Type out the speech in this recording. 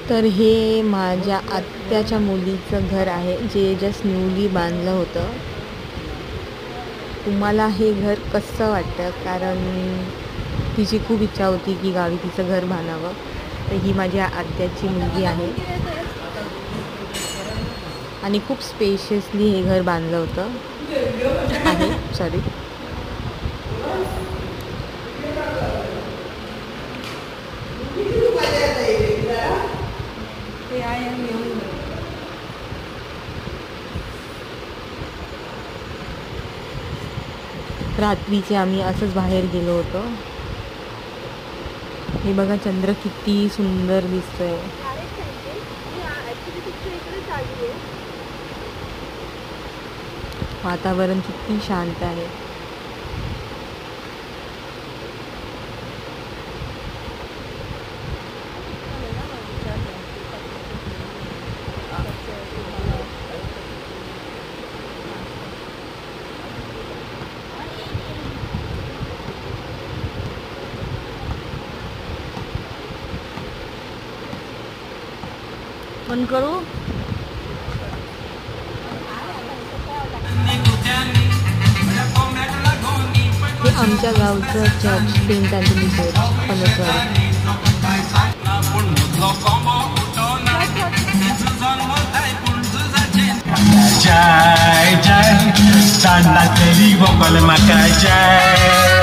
तर हे माझ्या आत्याच्या मुलीचं घर आहे जे जस्ट न्यूली बांधलं होतं. तुम्हाला हे घर कसं वाटतं? कारण तिची खूप इच्छा होती की गावी तिचं घर बांधावं. तर ही माझ्या आत्याची मुलगी आहे आणि खूप स्पेशियसली हे घर बांधलं होतं आहे. सॉरी. रात्रीचे आम्ही असंच बाहेर गेलो होतो. हे बघा चंद्र किती सुंदर दिसतोय. वातावरण किती शांत आहे. पण करू हे आमच्या गावचं चर्च सेंट अँथनी चर्च पनसवाडी. जय जय चांदा तेरी गोपाल माका जय.